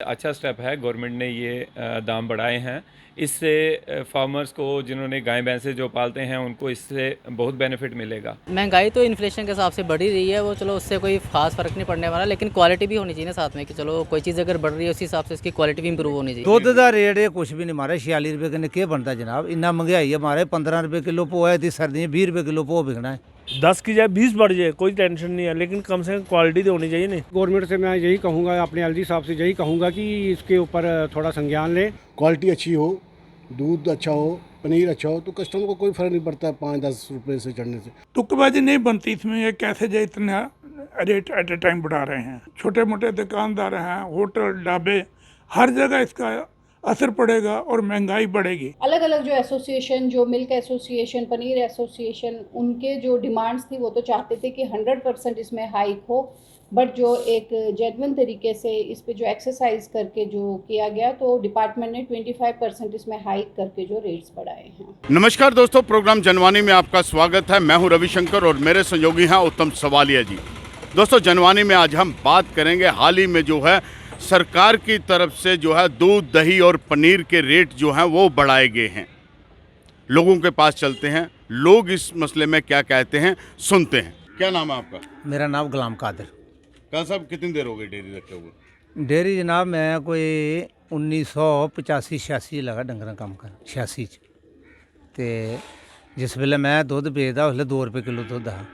अच्छा स्टेप है, गवर्नमेंट ने ये दाम बढ़ाए हैं। इससे फार्मर्स को, जिन्होंने गाय भैंसे जो पालते हैं, उनको इससे बहुत बेनिफिट मिलेगा। महंगाई तो इन्फ्लेशन के हिसाब से बढ़ ही रही है, वो चलो उससे कोई खास फर्क नहीं पड़ने वाला, लेकिन क्वालिटी भी होनी चाहिए ना साथ में, कि चलो कोई चीज़ अगर बढ़ रही है उसी हिसाब से इसकी क्वालिटी भी इंप्रूव होनी चाहिए। दुद्ध का रेट ये कुछ भी नहीं मारे, 46 रुपये कन्नै केह् बनता जनाब। इन्ना महंगाई है मारे, 15 रुपये किलो भो है, इतनी सर्दियाँ 20 रुपये किलो भो बिकना है। 10 की जाए 20 बढ़ जाए कोई टेंशन नहीं है, लेकिन कम से कम क्वालिटी तो होनी चाहिए। नहीं, गवर्नमेंट से मैं यही कहूँगा, अपने एलजी साहब से यही कहूँगा कि इसके ऊपर थोड़ा संज्ञान लें। क्वालिटी अच्छी हो, दूध अच्छा हो, पनीर अच्छा हो, तो कस्टमर को कोई फ़र्क नहीं पड़ता 5-10 रुपये से चढ़ने से। तुकबाजी नहीं बनती इसमें। ये कैसे जो इतना रेट एट ए टाइम बढ़ा रहे हैं, छोटे मोटे दुकानदार हैं, होटल ढाबे, हर जगह इसका असर पड़ेगा और महंगाई बढ़ेगी। अलग अलग जो एसोसिएशन, जो मिल्क एसोसिएशन, पनीर एसोसिएशन, उनके जो डिमांड्स थी वो तो चाहते थे कि 100% इसमें हाइक हो, बट जो एक जेन्युइन तरीके से इस पे जो एक्सरसाइज करके जो किया गया, तो डिपार्टमेंट ने 25% इसमें हाइक करके जो रेट्स बढ़ाए हैं। नमस्कार दोस्तों, प्रोग्राम जनवानी में आपका स्वागत है। मैं हूं रविशंकर और मेरे सहयोगी हैं उत्तम सवालिया जी। दोस्तों, जनवानी में आज हम बात करेंगे, हाल ही में जो है सरकार की तरफ से जो है दूध, दही और पनीर के रेट जो हैं वो बढ़ाए गए हैं। लोगों के पास चलते हैं, लोग इस मसले में क्या कहते हैं सुनते हैं। क्या नाम है आपका? मेरा नाम गुलाम कादिर। कल साहब कितनी देर हो गई डेयरी रखे हुए? डेयरी जनाब मैं कोई 1985-86 लगा डंगर कम कर, 86 च। ते जिस वेले मैं दुद्ध बेचदा उसले 2 रुपये किलो दुद्ध हा,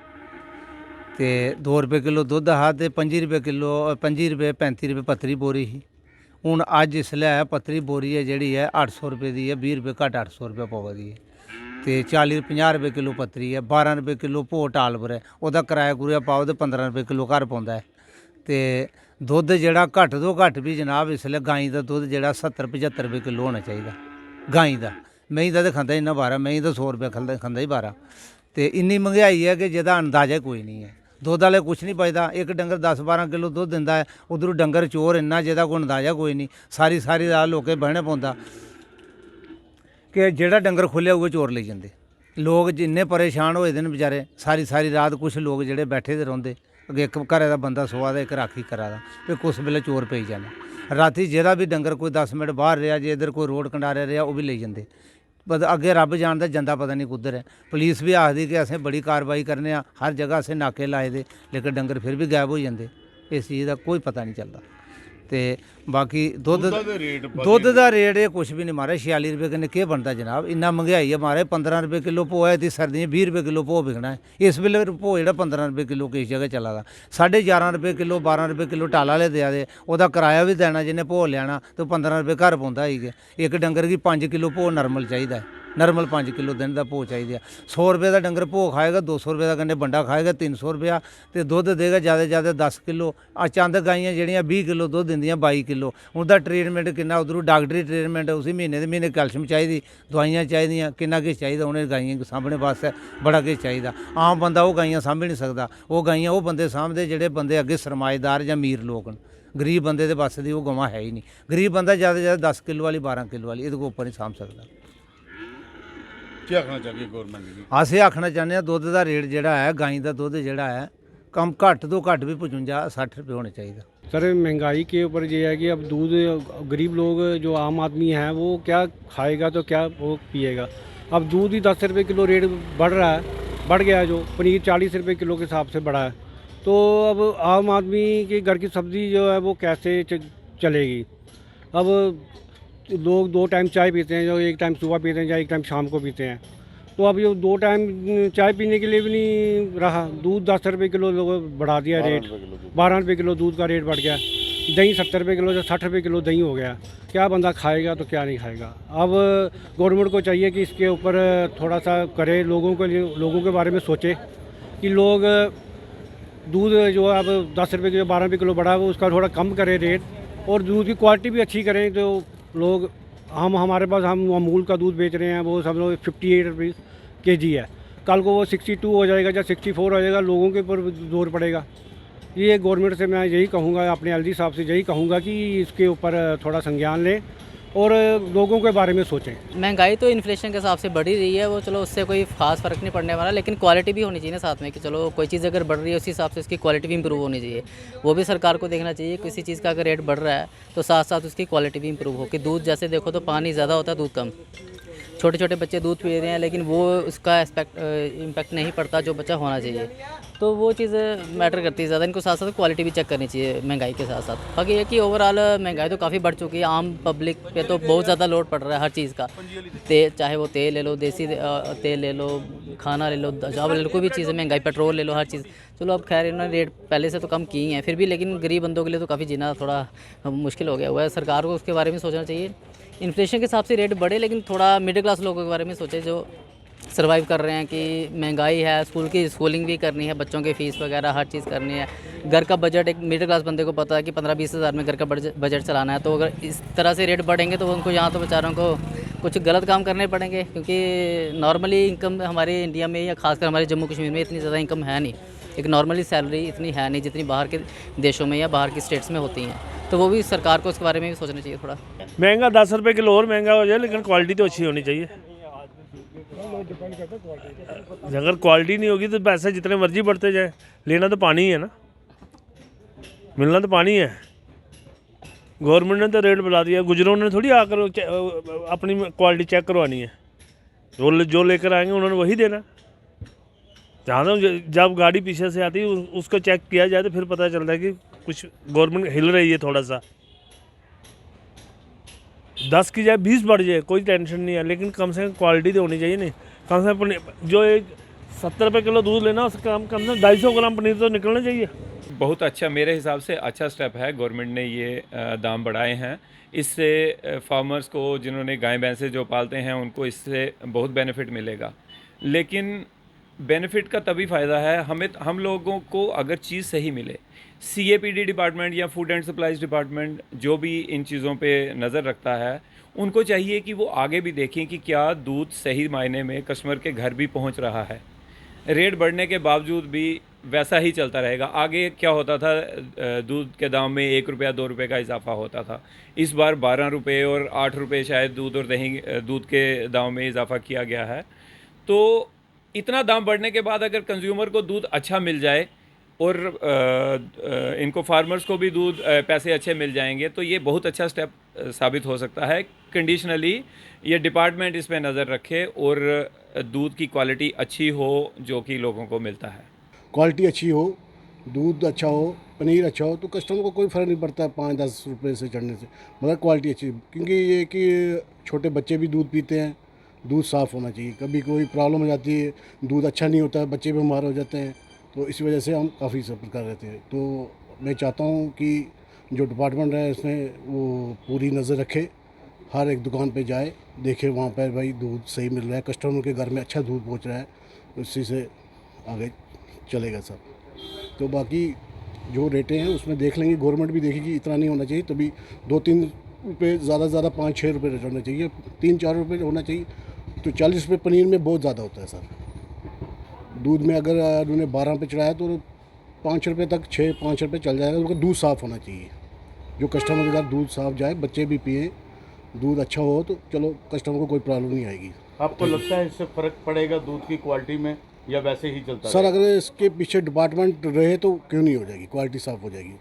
ते 2 रुपये किलो दुद्ध हा, ते 25 रुपये किलो, 25 रुपये 35 रुपये पत्तरी बोरी ही। हूँ अज इसलै पत्तरी बोरी है जी है 800 रुपये की है, 20 रुपये घट्ट 800 रुपये पवा दी है। तो 40-50 रुपये किलो पत्तरी है, 12 रुपये किलो भो टाल पर है, वह किराया कुरिया पाओ तो 15 रुपये किलो घर पौंदा है। तो दुद्ध जड़ा घट्ट तो घट्ट भी जनाब इसलै गाई का दुद्ध जड़ा 70-75 रुपये किलो होना चाहिए गाई का। मेहीं का तो खांदा ही ना 12, मेहीं तो 100 रुपये खांदा ही 12। तो इन्नी महंगाई है कि जिहदा अंदाजा कोई नहीं है। दुद्ध वाले कुछ नहीं बचता, एक डंगर 10-12 किलो दुद्ध दिंदा है, उधरों डंगर चोर इन्ना जिहदा कोई अंदाजा कोई नहीं। सारी रात लोकें बहने पौंदा कि जेड़ा डंगर खुल्लिया उ'ऐ चोर लेई जंदे। लोग जिन्ने परेशान होए दे न बेचारे, सारी रात कुछ लोग जेह्ड़े बैठे दे रौंह्दे। एक घरै दा बंदा सोआ दा, एक राखी करा दा, ते कुछ बेल्लै चोर पेई जाने। रातीं जेह्ड़ा भी डंगर कोई 10 मिनट बाहर रेहा, जे इधर कोई रोड कंडारे रेहा, ओह् बी लेई जंदे। पता अग्गे रब जानदा, जंदा पता नहीं कुद्धर है। पुलिस भी आखदी कि असें बड़ी कार्रवाई करने आ, हर जगह असें नाके लाए दे, लेकिन डंगर फिर भी गायब हो जांदे। इस चीज़ का कोई पता नहीं चलदा। ते बाकी दुद्ध दा रेट ये कुछ भी नहीं मारे, 46 रुपये कन्नै केह् बनदा जनाब। इन्ना महंगाई है मारे, 15 रुपये किलो भो है, इतनी सर्दियाँ 20 रुपये किलो भो बिकना है। इस वेले भो जेह्ड़ा 15 रुपये किलो किस जगह चला दा, 11.5 रुपये किलो, 12 रुपये किलो टाला आह्ले देआ दे, ओह्दा कराया भी देना जिन्हें भो लेना, तो 15 रुपये घर पौंदा ही। इक डंगर गी 5 किलो भो नॉर्मल चाहिदा है, नॉर्मल 5 किलो दिन का भो चाहिए। 100 रुपये का डंगर भो खाएगा, 200 रुपये का कन्नै बंडा खाएगा, 300 रुपया। तो दुद्ध देगा ज़्यादा 10 किलो। चंद गाइयां जेह्ड़ियां 20 किलो दुद्ध दिंदियां, 22 किलो। उनका ट्रीटमेंट किन्ना, उधरों डॉक्टरी ट्रीटमेंट, उसी महीने दे महीने कैल्शियम चाहिए, दवाइयां चाहिए, किन्ना किश चाहिए उन्हें गाइयें गी सामने वास्ते, बड़ा किश चाहिए। आम बंदा वो गाइयां सामभी नहीं सकता। वो गाइयां वो बंदे सामभदे जेह्ड़े बंदे अग्गे सरमाएदार या अमीर लोग न। गरीब बंदे दे बस दी वो गवां है ही नहीं। गरीब बंदा ज़्यादा 10 किलो वाली, 12 किलो वाली, इहदे कोल उप्पर नहीं सामभ सकता। क्या आखना चाहिए गवर्नमेंट की? अस एह् आखना चाहते हैं, दुद्ध का रेट जोड़ा है, गाई का दुद्ध जोड़ा है, कम घट्ट तो घट्ट भी 55-60 रुपये होने चाहिए। सर, महंगाई के ऊपर ये है कि अब दूध गरीब लोग, जो आम आदमी हैं, वो क्या खाएगा तो क्या वो पिएगा। अब दूध ही 10 रुपये किलो रेट बढ़ रहा है, बढ़ गया है। जो पनीर 40 रुपये किलो के हिसाब से बढ़ा है, तो अब आम आदमी के घर की सब्ज़ी जो है वो कैसे चलेगी। अब लोग 2 टाइम चाय पीते हैं, जो एक टाइम सुबह पीते हैं या एक टाइम शाम को पीते हैं, तो अब ये 2 टाइम चाय पीने के लिए भी नहीं रहा। दूध 10 रुपये किलो लोग बढ़ा दिया रेट, 12 रुपये किलो दूध का रेट बढ़ गया। दही 70 रुपये किलो, 60 रुपये किलो दही हो गया। क्या बंदा खाएगा तो क्या नहीं खाएगा। अब गवर्नमेंट को चाहिए कि इसके ऊपर थोड़ा सा करे, लोगों के बारे में सोचे कि लोग दूध जो अब 10 रुपये किलो, 12 रुपये किलो बढ़ा, वो उसका थोड़ा कम करे रेट, और दूध की क्वालिटी भी अच्छी करें। तो लोग, हमारे पास हम अमूल का दूध बेच रहे हैं, वो सब लोग 58 रुपये kg है। कल को वो 62 हो जाएगा या 64 हो जाएगा, लोगों के ऊपर जोर पड़ेगा। ये गवर्नमेंट से मैं यही कहूँगा, अपने एलजी साहब से यही कहूँगा कि इसके ऊपर थोड़ा संज्ञान लें और लोगों के बारे में सोचें। महंगाई तो इन्फ्लेशन के हिसाब से बढ़ ही रही है, वो चलो उससे कोई खास फ़र्क नहीं पड़ने वाला, लेकिन क्वालिटी भी होनी चाहिए ना साथ में कि चलो कोई चीज़ अगर बढ़ रही है उसी हिसाब से उसकी क्वालिटी भी इंप्रूव होनी चाहिए। वो भी सरकार को देखना चाहिए, किसी चीज़ का अगर रेट बढ़ रहा है तो साथ साथ उसकी क्वालिटी भी इंप्रूव हो। कि दूध जैसे देखो तो पानी ज़्यादा होता है, दूध कम। छोटे छोटे बच्चे दूध पी रहे हैं लेकिन वो उसका इम्पैक्ट नहीं पड़ता जो बच्चा होना चाहिए। तो वो चीज़ मैटर करती है ज़्यादा। इनको साथ साथ क्वालिटी भी चेक करनी चाहिए महंगाई के साथ साथ। बाकी ये कि ओवरऑल महंगाई तो काफ़ी बढ़ चुकी है, आम पब्लिक पे तो बहुत ज़्यादा लोड पड़ रहा है हर चीज़ का। चाहे वो तेल ले लो, देसी तेल ले लो, खाना ले लो, चावल ले लो, कोई भी चीज़ है महंगाई, पेट्रोल ले लो, हर चीज़। चलो अब खैर इन्होंने रेट पहले से तो कम की हैं फिर भी, लेकिन गरीब बंदों के लिए तो काफ़ी जीना थोड़ा मुश्किल हो गया हुआ है। सरकार को उसके बारे में सोचना चाहिए। इन्फ्लेशन के हिसाब से रेट बढ़े लेकिन थोड़ा मिडिल क्लास लोगों के बारे में सोचे जो सर्वाइव कर रहे हैं। कि महंगाई है, स्कूल की स्कूलिंग भी करनी है, बच्चों की फ़ीस वगैरह हर चीज़ करनी है। घर का बजट एक मिडिल क्लास बंदे को पता है कि 15-20 हज़ार में घर का बजट चलाना है। तो अगर इस तरह से रेट बढ़ेंगे तो उनको यहाँ तो बेचारों को कुछ गलत काम करने पड़ेंगे, क्योंकि नॉर्मली इनकम हमारे इंडिया में या खासकर हमारे जम्मू कश्मीर में इतनी ज़्यादा इनकम है नहीं। एक नॉर्मली सैलरी इतनी है नहीं जितनी बाहर के देशों में या बाहर की स्टेट्स में होती हैं। तो वो भी सरकार को इसके बारे में भी सोचना चाहिए थोड़ा। महंगा 10 रुपये किलो और महंगा हो जाए, लेकिन क्वालिटी तो अच्छी होनी चाहिए। अगर क्वालिटी नहीं होगी तो पैसे जितने मर्जी बढ़ते जाए, लेना तो पानी ही है ना, मिलना तो पानी है। गवर्नमेंट ने तो रेट बढ़ा दिया, गुजरों ने थोड़ी आकर अपनी क्वालिटी चेक करवानी है। जो लेकर आएंगे उन्होंने वही देना। जहाँ तक जब गाड़ी पीछे से आती है उसको चेक किया जाए तो फिर पता चलता है कि कुछ गवर्नमेंट हिल रही है थोड़ा सा। 10 की जाए 20 बढ़ जाए कोई टेंशन नहीं है, लेकिन कम से कम क्वालिटी तो होनी चाहिए। नहीं कम से कम जो एक 70 रुपये किलो दूध लेना उससे कम से कम 250 ग्राम पनीर तो निकलना चाहिए। बहुत अच्छा, मेरे हिसाब से अच्छा स्टेप है गवर्नमेंट ने ये दाम बढ़ाए हैं। इससे फार्मर्स को, जिन्होंने गाय भैंसे जो पालते हैं, उनको इससे बहुत बेनिफिट मिलेगा। लेकिन बेनिफिट का तभी फ़ायदा है हम लोगों को अगर चीज़ सही मिले। CAPD डिपार्टमेंट या फूड एंड सप्लाईज डिपार्टमेंट जो भी इन चीज़ों पे नज़र रखता है, उनको चाहिए कि वो आगे भी देखें कि क्या दूध सही मायने में कस्टमर के घर भी पहुंच रहा है। रेट बढ़ने के बावजूद भी वैसा ही चलता रहेगा। आगे क्या होता था, दूध के दाम में 1 रुपया 2 रुपये का इजाफा होता था। इस बार 12 रुपये और 8 रुपये शायद दूध और दूध के दाम में इजाफा किया गया है। तो इतना दाम बढ़ने के बाद अगर कंज्यूमर को दूध अच्छा मिल जाए और इनको फार्मर्स को भी दूध पैसे अच्छे मिल जाएंगे, तो ये बहुत अच्छा स्टेप साबित हो सकता है। कंडीशनली ये डिपार्टमेंट इस पर नज़र रखे और दूध की क्वालिटी अच्छी हो जो कि लोगों को मिलता है। क्वालिटी अच्छी हो, दूध अच्छा हो, पनीर अच्छा हो, तो कस्टमर को कोई फ़र्क नहीं पड़ता 5-10 रुपये से चढ़ने से, मगर क्वालिटी अच्छी। क्योंकि ये कि छोटे बच्चे भी दूध पीते हैं, दूध साफ़ होना चाहिए। कभी कोई प्रॉब्लम हो जाती है, दूध अच्छा नहीं होता है, बच्चे बीमार हो जाते हैं, तो इस वजह से हम काफ़ी सफ़र कर रहे थे। तो मैं चाहता हूँ कि जो डिपार्टमेंट है इसमें वो पूरी नज़र रखे, हर एक दुकान पे जाए, देखे वहाँ पर भाई दूध सही मिल रहा है, कस्टमर के घर में अच्छा दूध पहुँच रहा है, उसी से आगे चलेगा सब। तो बाकी जो रेटें हैं उसमें देख लेंगे, गवर्नमेंट भी देखेगी, इतना नहीं होना चाहिए। तभी 2-3 रुपये, ज़्यादा से ज़्यादा 5-6 रुपये रेट होना चाहिए, 3-4 रुपये होना चाहिए। तो 40 रुपये पनीर में बहुत ज़्यादा होता है सर। दूध में अगर उन्होंने 12 रुपये चढ़ाया तो 5 रुपये तक, 6-5 रुपये चल जाएगा। उनका दूध साफ़ होना चाहिए, जो कस्टमर के साथ दूध साफ़ जाए, बच्चे भी पिए, दूध अच्छा हो तो चलो कस्टमर को कोई प्रॉब्लम नहीं आएगी। आपको लगता है इससे फ़र्क पड़ेगा दूध की क्वालिटी में, या वैसे ही चलता है? सर अगर इसके पीछे डिपार्टमेंट रहे तो क्यों नहीं हो जाएगी, क्वालिटी साफ़ हो जाएगी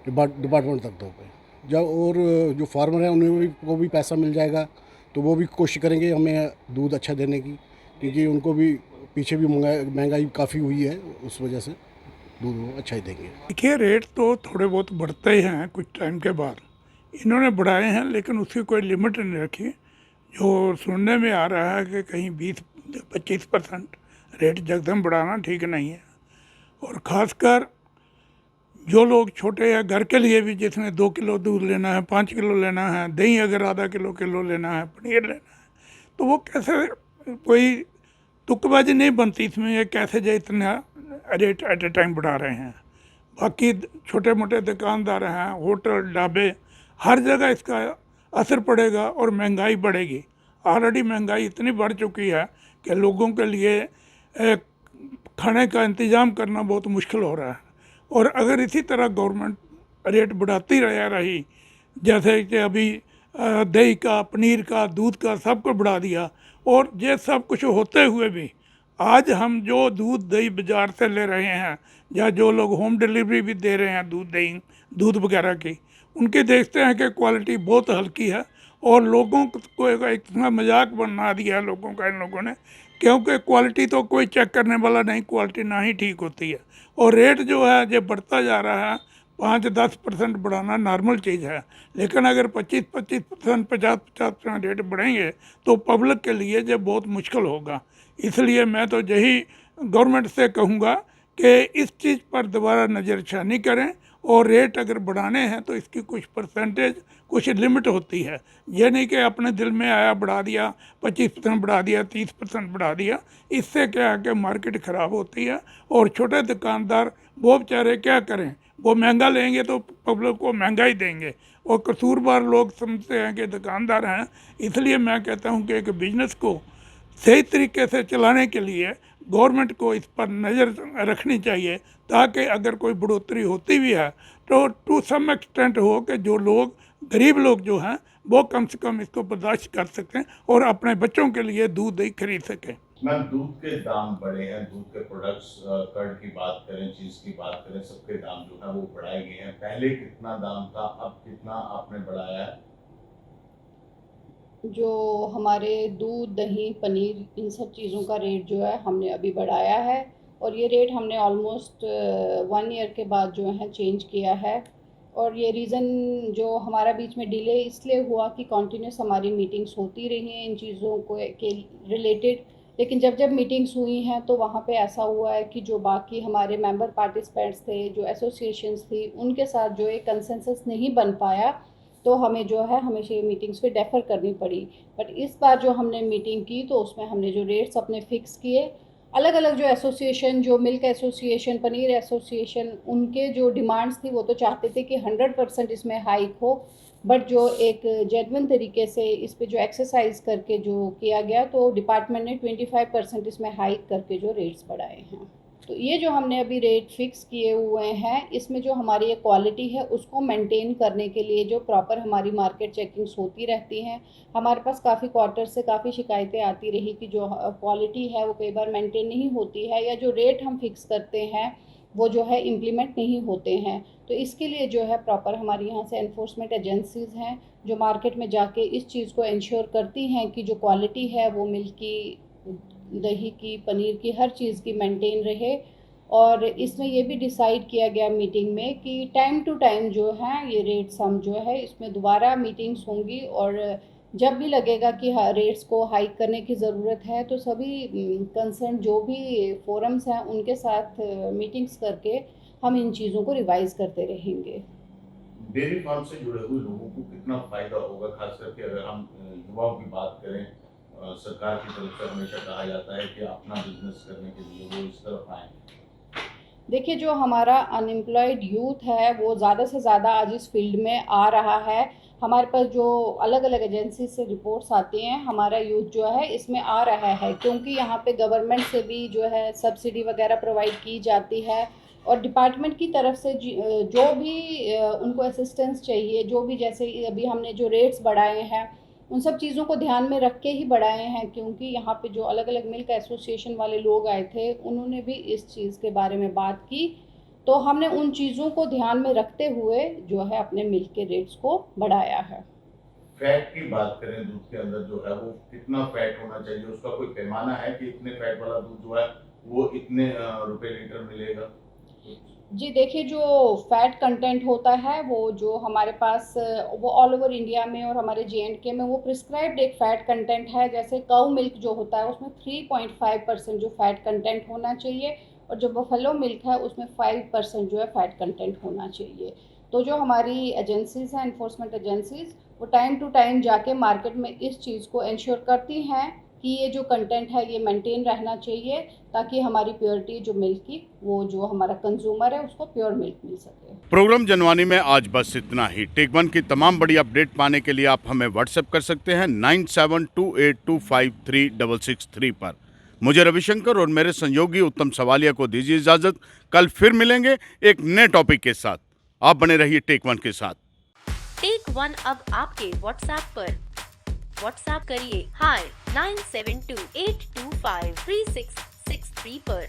डिपार्टमेंट तक तो पे जब। और जो फार्मर हैं उन्हें को भी पैसा मिल जाएगा, तो वो भी कोशिश करेंगे हमें दूध अच्छा देने की, क्योंकि उनको भी पीछे भी महंगाई काफ़ी हुई है, उस वजह से दूध वो अच्छा ही देंगे। देखिए, रेट तो थोड़े बहुत बढ़ते ही हैं कुछ टाइम के बाद। इन्होंने बढ़ाए हैं लेकिन उसकी कोई लिमिट नहीं रखी। जो सुनने में आ रहा है कि कहीं 20-25% रेट जगदम बढ़ाना ठीक नहीं है। और ख़ासकर जो लोग छोटे या घर के लिए भी, जिसने 2 किलो दूध लेना है, 5 किलो लेना है, दही अगर आधा किलो लेना है, पनीर लेना है, तो वो कैसे, कोई तुकबाजी नहीं बनती इसमें, ये कैसे जो इतना रेट एट ए टाइम बढ़ा रहे हैं। बाकी छोटे मोटे दुकानदार हैं, होटल, ढाबे, हर जगह इसका असर पड़ेगा और महंगाई बढ़ेगी। ऑलरेडी महंगाई इतनी बढ़ चुकी है कि लोगों के लिए खाने का इंतज़ाम करना बहुत मुश्किल हो रहा है। और अगर इसी तरह गवर्नमेंट रेट बढ़ाती रही, जैसे कि अभी दही का, पनीर का, दूध का, सब कुछ बढ़ा दिया। और ये सब कुछ होते हुए भी आज हम जो दूध दही बाज़ार से ले रहे हैं, या जो लोग होम डिलीवरी भी दे रहे हैं दूध दही दूध वगैरह की, उनके देखते हैं कि क्वालिटी बहुत हल्की है। और लोगों को इतना मजाक बना दिया है लोगों का इन लोगों ने, क्योंकि क्वालिटी तो कोई चेक करने वाला नहीं, क्वालिटी ना ही ठीक होती है। और रेट जो है ये बढ़ता जा रहा है। 5-10% बढ़ाना नॉर्मल चीज़ है, लेकिन अगर 25-25%, 50-50% रेट बढ़ेंगे तो पब्लिक के लिए ये बहुत मुश्किल होगा। इसलिए मैं तो यही गवर्नमेंट से कहूँगा कि इस चीज़ पर दोबारा नज़रसानी करें, और रेट अगर बढ़ाने हैं तो इसकी कुछ परसेंटेज, कुछ लिमिट होती है। ये नहीं कि अपने दिल में आया बढ़ा दिया, 25% बढ़ा दिया, 30% बढ़ा दिया। इससे क्या है कि मार्केट ख़राब होती है, और छोटे दुकानदार वो बेचारे क्या करें, वो महंगा लेंगे तो पब्लिक को महंगा ही देंगे, और कसूरवार लोग समझते हैं कि दुकानदार हैं। इसलिए मैं कहता हूँ कि एक बिजनेस को सही तरीके से चलाने के लिए गवर्नमेंट को इस पर नज़र रखनी चाहिए, ताकि अगर कोई बढ़ोतरी होती भी है तो टू सम एक्सटेंट हो कि जो लोग, गरीब लोग जो हैं, वो कम से कम इसको बर्दाश्त कर सकें और अपने बच्चों के लिए दूध दही खरीद सकें। मैम, दूध के दाम बढ़े हैं, दूध के प्रोडक्ट्स, कर्ड की बात करें, चीज़ की बात करें, सबके दाम जो है वो बढ़ाए गए हैं। पहले कितना दाम था, अब कितना आपने बढ़ाया है? जो हमारे दूध दही पनीर इन सब चीज़ों का रेट जो है हमने अभी बढ़ाया है, और ये रेट हमने ऑलमोस्ट 1 ईयर के बाद जो है चेंज किया है। और ये रीज़न जो हमारा बीच में डिले इसलिए हुआ कि कॉन्टीन्यूस हमारी मीटिंग्स होती रही हैं इन चीज़ों को के रिलेटेड, लेकिन जब जब मीटिंग्स हुई हैं तो वहाँ पे ऐसा हुआ है कि जो बाकी हमारे मेंबर पार्टिसिपेंट्स थे, जो एसोसिएशंस थी, उनके साथ जो एक कंसेंसस नहीं बन पाया, तो हमें जो है हमेशा ये मीटिंग्स पे डेफ़र करनी पड़ी। बट इस बार जो हमने मीटिंग की तो उसमें हमने जो रेट्स अपने फ़िक्स किए, अलग अलग जो एसोसिएशन, जो मिल्क एसोसिएशन, पनीर एसोसिएशन, उनके जो डिमांड्स थी वो तो चाहते थे कि 100% इसमें हाइक हो, बट जो एक जेन्युइन तरीके से इस पे जो एक्सरसाइज करके जो किया गया, तो डिपार्टमेंट ने 25% इसमें हाइक करके जो रेट्स बढ़ाए हैं। तो ये जो हमने अभी रेट फिक्स किए हुए हैं, इसमें जो हमारी ये क्वालिटी है उसको मेंटेन करने के लिए जो प्रॉपर हमारी मार्केट चेकिंग्स होती रहती हैं। हमारे पास काफ़ी क्वार्टर से काफ़ी शिकायतें आती रही कि जो क्वालिटी है वो कई बार मेंटेन नहीं होती है, या जो रेट हम फिक्स करते हैं वो जो है इम्प्लीमेंट नहीं होते हैं। तो इसके लिए जो है प्रॉपर हमारी यहाँ से एनफोर्समेंट एजेंसीज़ हैं जो मार्केट में जाके इस चीज़ को इंश्योर करती हैं कि जो क्वालिटी है वो मिल्क की, दही की, पनीर की, हर चीज़ की मेंटेन रहे। और इसमें ये भी डिसाइड किया गया मीटिंग में कि टाइम टू टाइम जो है ये रेट्स हम जो है इसमें दोबारा मीटिंग्स होंगी, और जब भी लगेगा कि रेट्स को हाइक करने की ज़रूरत है तो सभी कंसर्न जो भी फोरम्स हैं उनके साथ मीटिंग्स करके हम इन चीज़ों को रिवाइज़ करते रहेंगे। डेयरी फार्म से जुड़े हुए लोगों को कितना फायदा होगा, खास करके अगर हम युवाओं की बात करें? सरकार की तरफ से हमेशा कहा जाता है कि अपना बिजनेस करने के लिए वो इस तरफ आए। देखिए, जो हमारा अनएम्प्लॉयड यूथ है वो ज़्यादा से ज़्यादा आज इस फील्ड में आ रहा है। हमारे पास जो अलग अलग एजेंसी से रिपोर्ट्स आती हैं, हमारा यूथ जो है इसमें आ रहा है, क्योंकि यहाँ पे गवर्नमेंट से भी जो है सब्सिडी वगैरह प्रोवाइड की जाती है, और डिपार्टमेंट की तरफ से जो भी उनको असिस्टेंस चाहिए, जो भी जैसे अभी हमने जो रेट्स बढ़ाए हैं उन सब चीज़ों को ध्यान में रख के ही बढ़ाए हैं, क्योंकि यहाँ पे जो अलग अलग मिल्क एसोसिएशन वाले लोग आए थे उन्होंने भी इस चीज़ के बारे में बात की, तो हमने उन चीज़ों को ध्यान में रखते हुए जो है अपने मिल्क के रेट्स को बढ़ाया है। फैट की बात करें, दूध के अंदर जो है वो कितना फैट होना चाहिए, उसका कोई पैमाना है कि इतने फैट वाला दूध जो है वो इतने रुपए लीटर मिलेगा? जी देखिए, जो फैट कंटेंट होता है वो जो हमारे पास वो ऑल ओवर इंडिया में और हमारे JNK में वो प्रिस्क्राइब्ड एक फ़ैट कंटेंट है। जैसे काऊ मिल्क जो होता है उसमें 3.5% जो फ़ैट कंटेंट होना चाहिए, और जो बफेलो मिल्क है उसमें 5% जो है फ़ैट कंटेंट होना चाहिए। तो जो हमारी एजेंसीज़ हैं, एनफोर्समेंट एजेंसीज़, वो टाइम टू टाइम जाके मार्केट में इस चीज़ को इंश्योर करती हैं कि ये जो कंटेंट है ये मेंटेन रहना चाहिए, ताकि हमारी प्योरिटी जो मिल्क की, वो जो हमारा कंज्यूमर है उसको प्योर मिल्क मिल सके। प्रोग्राम जनवानी में आज बस इतना ही। टेक वन की तमाम बड़ी अपडेट पाने के लिए आप हमें व्हाट्सएप कर सकते हैं 9728253663 पर। मुझे रविशंकर और मेरे सहयोगी उत्तम सवालिया को दीजिए इजाजत। कल फिर मिलेंगे एक नए टॉपिक के साथ। आप बने रहिए टेक वन के साथ। टेक वन अब आपके व्हाट्सएप पर। व्हाट्सएप करिए हाय 9728253663 पर।